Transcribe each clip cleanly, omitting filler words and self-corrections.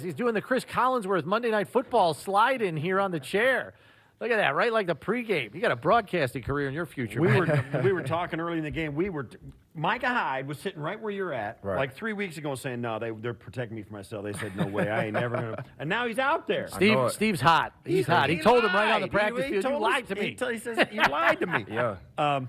this. He's doing the Chris Collinsworth Monday Night Football slide in here on the chair. Look at that, right? Like the pregame. You got a broadcasting career in your future. We were talking early in the game. Micah Hyde was sitting right where you're at, like 3 weeks ago, saying, "No, they're protecting me from myself." They said, "No way, I ain't never gonna." And now he's out there. Steve's hot. He's hot. He told him right on the practice field, "You lied to me." He says, "You lied to me." Yeah.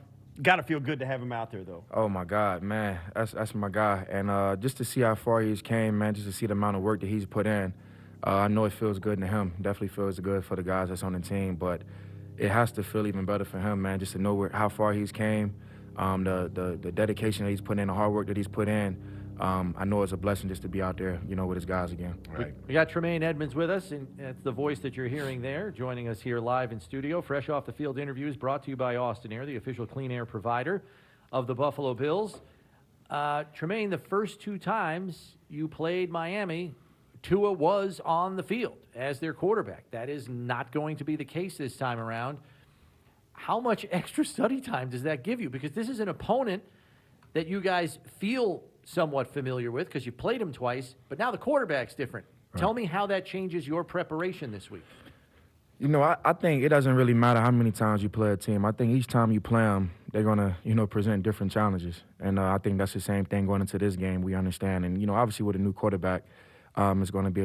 Got to feel good to have him out there, though. Oh, my God, man. That's my guy. And just to see how far he's came, man, just to see the amount of work that he's put in, I know it feels good to him. Definitely feels good for the guys that's on the team. But it has to feel even better for him, man, just to know how far he's came, the dedication that he's put in, the hard work that he's put in. I know it's a blessing just to be out there, with his guys again. Right. We got Tremaine Edmunds with us, and that's the voice that you're hearing there, joining us here live in studio. Fresh off the field interviews brought to you by Austin Air, the official clean air provider of the Buffalo Bills. Tremaine, the first 2 times you played Miami, Tua was on the field as their quarterback. That is not going to be the case this time around. How much extra study time does that give you? Because this is an opponent that you guys feel somewhat familiar with because you played him twice, but now the quarterback's different. Right. Tell me how that changes your preparation this week. I think it doesn't really matter how many times you play a team. I think each time you play them, they're going to, present different challenges. And I think that's the same thing going into this game. We understand. And, obviously with a new quarterback, it's going to be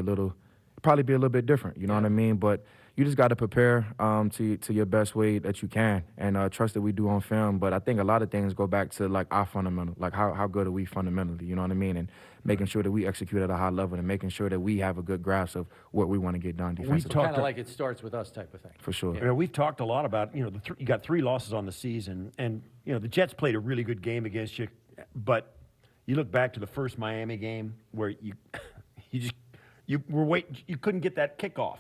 probably be a little bit different. You know what I mean? But you just got to prepare to your best way that you can and trust that we do on film. But I think a lot of things go back to, like, our fundamental, like how good are we fundamentally, you know what I mean? And making sure that we execute at a high level and making sure that we have a good grasp of what we want to get done defensively. Kind of like it starts with us type of thing. For sure. Yeah, we've talked a lot about, you got 3 losses on the season. And, the Jets played a really good game against you. But you look back to the first Miami game where you were waiting. You couldn't get that kickoff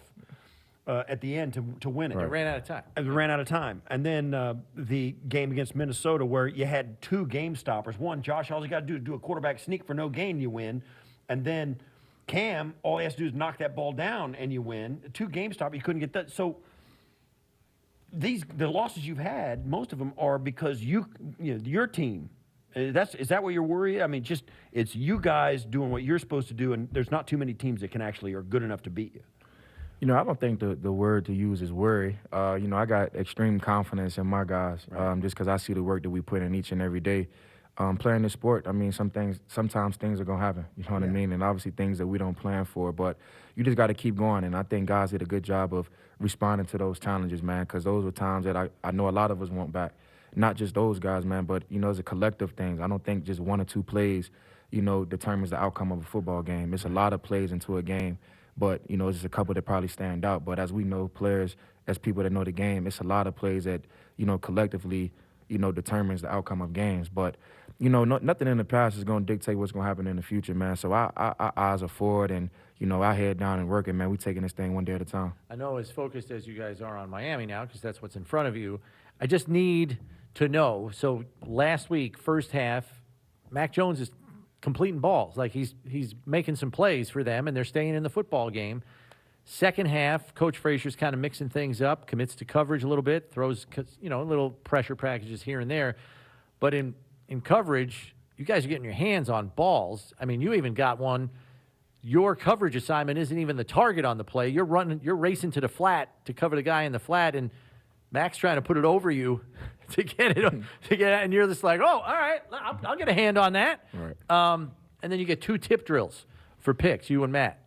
at the end to win it. Right. It ran out of time. It ran out of time. And then the game against Minnesota where you had 2 game stoppers. One, Josh, all you got to do a quarterback sneak for no gain, you win. And then Cam, all he has to do is knock that ball down and you win. 2 game stoppers, you couldn't get that. So the losses you've had, most of them are because your team. Is that what you're worried? I mean, it's you guys doing what you're supposed to do, and there's not too many teams that can actually are good enough to beat you. I don't think the word to use is worry. I got extreme confidence in my guys, just because I see the work that we put in each and every day. Playing this sport, I mean, sometimes things are going to happen, you know what I mean? And obviously things that we don't plan for, but you just got to keep going. And I think guys did a good job of responding to those challenges, man, because those were times that I know a lot of us want back. Not just those guys, man, but, it's a collective thing. I don't think just 1 or 2 plays, determines the outcome of a football game. It's a lot of plays into a game, but, it's just a couple that probably stand out. But as we know, players, as people that know the game, it's a lot of plays that, collectively, determines the outcome of games. But, nothing in the past is going to dictate what's going to happen in the future, man. So our eyes are forward and, our head down and working, man. We're taking this thing one day at a time. I know as focused as you guys are on Miami now, because that's what's in front of you, I just need to know. So last week, first half, Mac Jones is completing balls. Like he's making some plays for them, and they're staying in the football game. Second half, Coach Frazier's kind of mixing things up, commits to coverage a little bit, throws little pressure packages here and there. But in coverage, you guys are getting your hands on balls. I mean, you even got one. Your coverage assignment isn't even the target on the play. You're racing to the flat to cover the guy in the flat, and Mac's trying to put it over you to get it, and you're just like, oh, all right, I'll get a hand on that. Right. And then you get 2 tip drills for picks, you and Matt.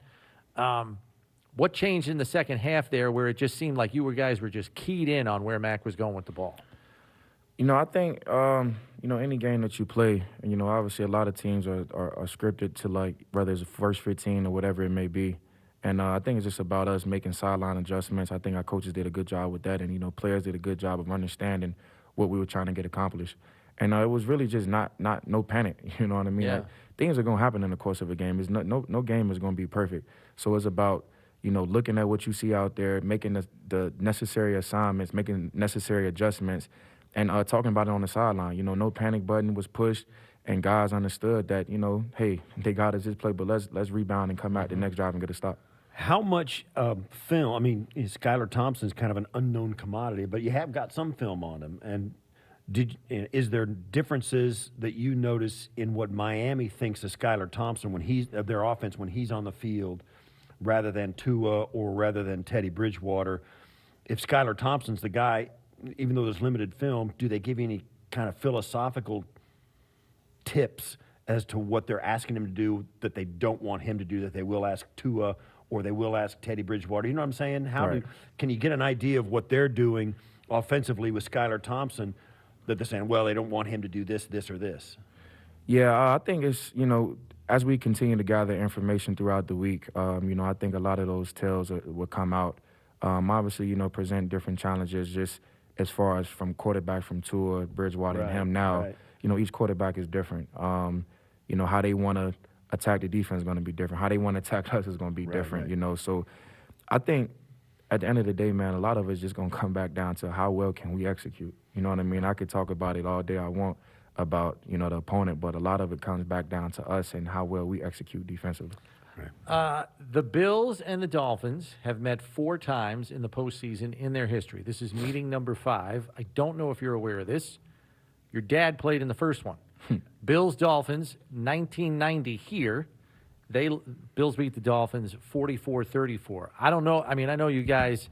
What changed in the second half there where it just seemed like you guys were just keyed in on where Mac was going with the ball? I think, any game that you play, and, obviously a lot of teams are scripted to, like, whether it's the first 15 or whatever it may be. And I think it's just about us making sideline adjustments. I think our coaches did a good job with that, and, players did a good job of understanding what we were trying to get accomplished. And it was really just no panic, you know what I mean? Yeah. Like, things are going to happen in the course of a game. No game is going to be perfect. So it's about, looking at what you see out there, making the necessary assignments, making necessary adjustments, and talking about it on the sideline. No panic button was pushed, and guys understood that, hey, they got us this play, but let's rebound and come out the next drive and get a stop. How much film? I mean, Skylar Thompson's kind of an unknown commodity, but you have got some film on him. And is there differences that you notice in what Miami thinks of Skylar Thompson when their offense when he's on the field rather than Tua or rather than Teddy Bridgewater. If Skylar Thompson's the guy, even though there's limited film, do they give you any kind of philosophical tips as to what they're asking him to do that they don't want him to do, that they will ask Tua or they will ask Teddy Bridgewater? You know what I'm saying? Can you get an idea of what they're doing offensively with Skylar Thompson, that they're saying, well, they don't want him to do this, this, or this? Yeah, I think it's, as we continue to gather information throughout the week, I think a lot of those tales will come out. Obviously, present different challenges just as far as from quarterback, from Tua, Bridgewater, and him now. Each quarterback is different. How they want to attack the defense is going to be different. How they want to attack us is going to be different, So I think at the end of the day, man, a lot of it's just going to come back down to how well can we execute. You know what I mean? I could talk about it all day I want about, the opponent, but a lot of it comes back down to us and how well we execute defensively. The Bills and the Dolphins have met 4 times in the postseason in their history. This is meeting number 5. I don't know if you're aware of this. Your dad played in the first one. Bills, Dolphins, 1990 here. Bills beat the Dolphins 44-34. I don't know. I mean, I know you guys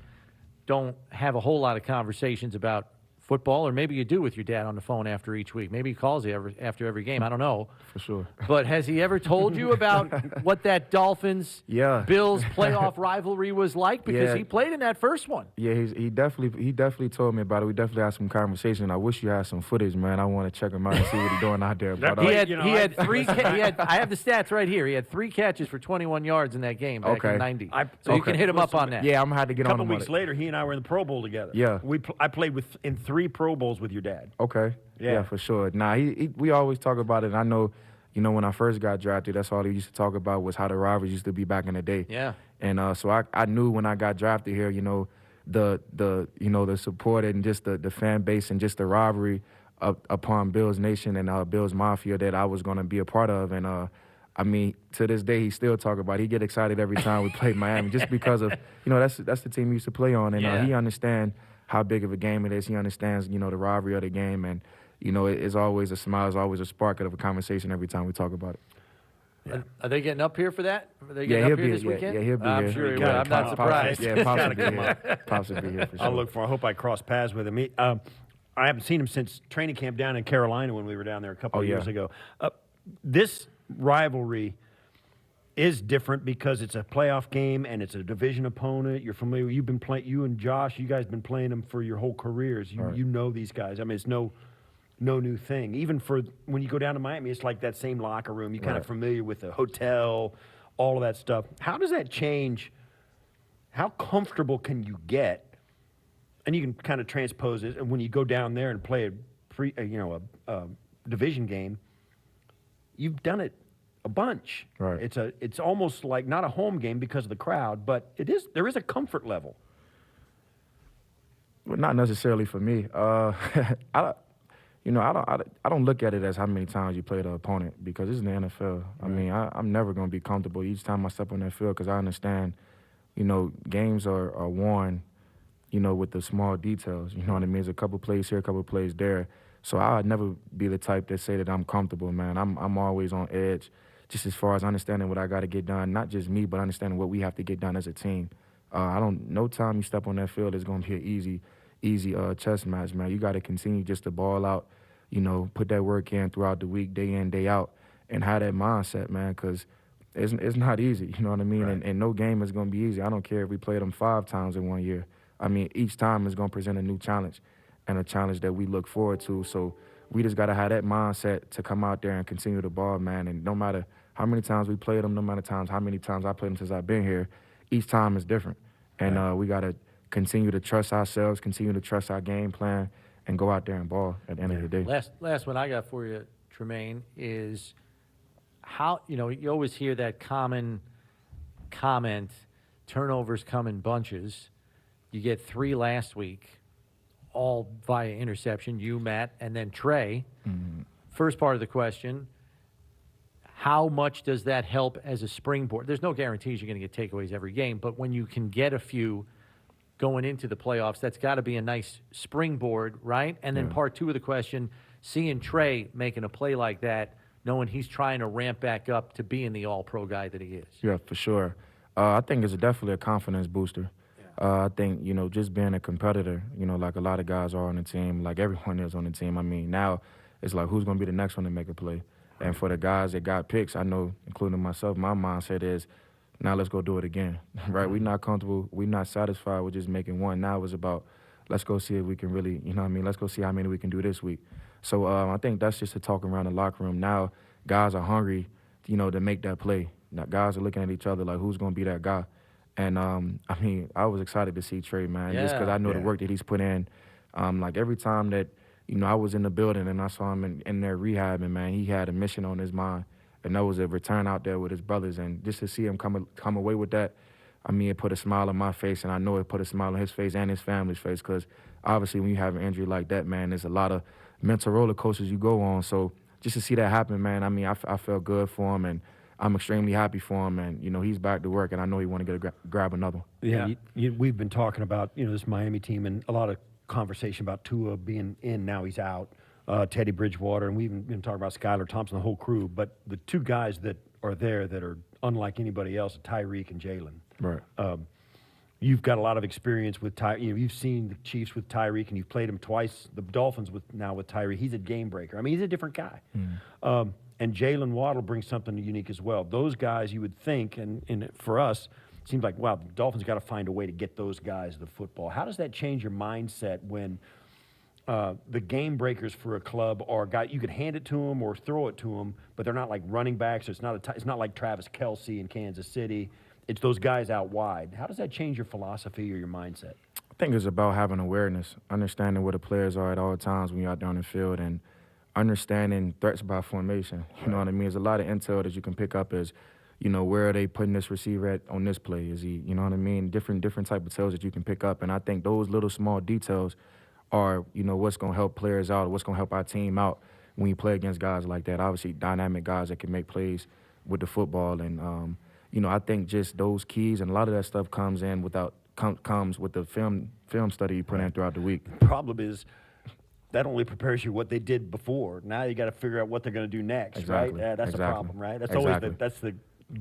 don't have a whole lot of conversations about football, or maybe you do with your dad on the phone after each week. Maybe he calls you after every game. I don't know. For sure. But has he ever told you about what that Dolphins-Bills playoff rivalry was like? Because he played in that first one. Yeah, he definitely told me about it. We definitely had some conversation. I wish you had some footage, man. I want to check him out and see what he's doing out there. But, he had 3. I have the stats right here. He had 3 catches for 21 yards in that game back in '90. So you can hit him up on that. Yeah, I'm gonna have to get on him. A couple weeks later, he and I were in the Pro Bowl together. Yeah, I played in 3 Pro Bowls with your dad. Okay. Yeah, for sure. Nah, we always talk about it. I know, when I first got drafted, that's all he used to talk about was how the rivalries used to be back in the day. Yeah. And so I knew when I got drafted here, the support and just the fan base and just the rivalry upon Bills Nation and Bills Mafia that I was going to be a part of. And I mean, to this day, he still talk about it. He get excited every time we play Miami just because of, that's the team he used to play on. And he understand how big of a game it is. He understands, the rivalry of the game. And, it's always a smile. It's always a spark of a conversation every time we talk about it. Yeah. Are they getting up here for that? Are they getting up here this weekend? Yeah, he'll be here. I'm sure he will. I'm not surprised. Pops will be here. Pops will be here for sure. I'll look for him. I hope I cross paths with him. I haven't seen him since training camp down in Carolina when we were down there a couple of years ago. This rivalry is different because it's a playoff game and it's a division opponent. You're familiar. You've been playing. You and Josh, you guys have been playing them for your whole careers. You know these guys. I mean, it's no new thing. Even for when you go down to Miami, it's like that same locker room. You're kind of familiar with the hotel, all of that stuff. How does that change? How comfortable can you get? And you can kind of transpose it. And when you go down there and play a division game, you've done it a bunch. Right. It's almost like not a home game because of the crowd, but there is a comfort level. Well, not necessarily for me. I don't look at it as how many times you play the opponent because it's the NFL. Right. I mean, I'm never going to be comfortable each time I step on that field because I understand, games are won, with the small details. You know what I mean? There's a couple plays here, a couple plays there. So I'd never be the type that say that I'm comfortable, man. I'm always on edge, just as far as understanding what I got to get done. Not just me, but understanding what we have to get done as a team. No time you step on that field is going to be an easy chess match, man. You got to continue just to ball out, put that work in throughout the week, day in, day out, and have that mindset, man, because it's not easy, you know what I mean? Right. And no game is going to be easy. I don't care if we played them 5 times in 1 year. I mean, each time is going to present a new challenge and a challenge that we look forward to. So we just got to have that mindset to come out there and continue the ball, man. And no matter how many times we played them, no matter how many times I played them since I've been here, each time is different. And we got to continue to trust ourselves, continue to trust our game plan, and go out there and ball at the end of the day. Last one I got for you, Tremaine, is how, you always hear that common comment, turnovers come in bunches. You get 3 last week, all via interception, you, Matt, and then Trey. Mm-hmm. First part of the question, how much does that help as a springboard? There's no guarantees you're going to get takeaways every game, but when you can get a few going into the playoffs, that's got to be a nice springboard, right? And then part 2 of the question, seeing Trey making a play like that, knowing he's trying to ramp back up to being the all-pro guy that he is. Yeah, for sure. I think it's definitely a confidence booster. I think, just being a competitor, like a lot of guys are on the team, like everyone is on the team. I mean, now it's like, who's going to be the next one to make a play? And for the guys that got picks, I know, including myself, my mindset is, now let's go do it again, right? We're not comfortable. We're not satisfied with just making one. Now it's about, let's go see if we can really, let's go see how many we can do this week. So I think that's just the talk around the locker room. Now guys are hungry, to make that play. Now guys are looking at each other like, who's going to be that guy? And, I was excited to see Trey, man, just because I know the work that he's put in. Like every time that, I was in the building and I saw him in there rehabbing, man, he had a mission on his mind. And that was a return out there with his brothers. And just to see him come away with that, it put a smile on my face, and I know it put a smile on his face and his family's face, because obviously when you have an injury like that, man, there's a lot of mental roller coasters you go on. So just to see that happen, man, I felt good for him, and I'm extremely happy for him. And, he's back to work, and I know he want to grab another one. Yeah, we've been talking about, this Miami team, and a lot of conversation about Tua being in, now he's out, Teddy Bridgewater, and we've been talking about Skylar Thompson, the whole crew. But the two guys that are there that are unlike anybody else, Tyreek and Jalen. Right. You've got a lot of experience with you've seen the Chiefs with Tyreek, and you've played him twice. The Dolphins with Tyreek. He's a game breaker. He's a different guy. And Jalen Waddle brings something unique as well. Those guys, you would think, and for us, it seems like, wow, the Dolphins got to find a way to get those guys the football. How does that change your mindset when the game breakers for a club are guys you could hand it to them or throw it to them, but they're not like running backs. It's not like Travis Kelce in Kansas City. It's those guys out wide. How does that change your philosophy or your mindset? I think it's about having awareness, understanding where the players are at all times when you're out there on the field, and understanding threats by formation. You know what I mean? There's a lot of intel that you can pick up as, where are they putting this receiver at on this play? Is he, you know what I mean? Different type of tells that you can pick up. And I think those little small details are, what's going to help players out, what's going to help our team out when you play against guys like that. Obviously, dynamic guys that can make plays with the football. And, I think just those keys and a lot of that stuff comes with the film study you put in throughout the week. The problem is that only prepares you what they did before. Now you got to figure out what they're going to do next, exactly. right? Yeah, that's exactly. the problem, right? That's exactly. always that's the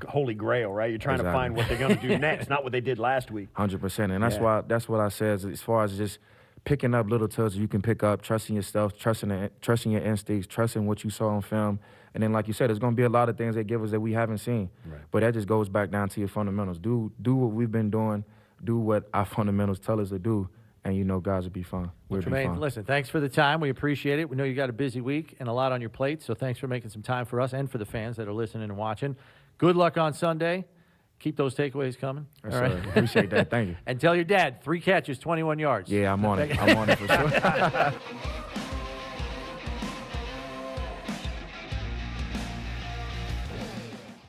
holy grail, right? You're trying to find what they're going to do next, not what they did last week. 100%, and that's what I said as far as just picking up little tells you can pick up, trusting yourself, trusting your instincts, trusting what you saw on film. And then, like you said, there's going to be a lot of things they give us that we haven't seen. Right. But that just goes back down to your fundamentals. Do what we've been doing. Do what our fundamentals tell us to do. And, guys will be fine. We'll be Tremaine, fine. listen, thanks for the time. We appreciate it. We know you got a busy week and a lot on your plate, so thanks for making some time for us and for the fans that are listening and watching. Good luck on Sunday. Keep those takeaways coming. Yes, all right? sir. Appreciate that. Thank you. And tell your dad, 3 catches, 21 yards. Yeah, I'm on it. I'm on it for sure.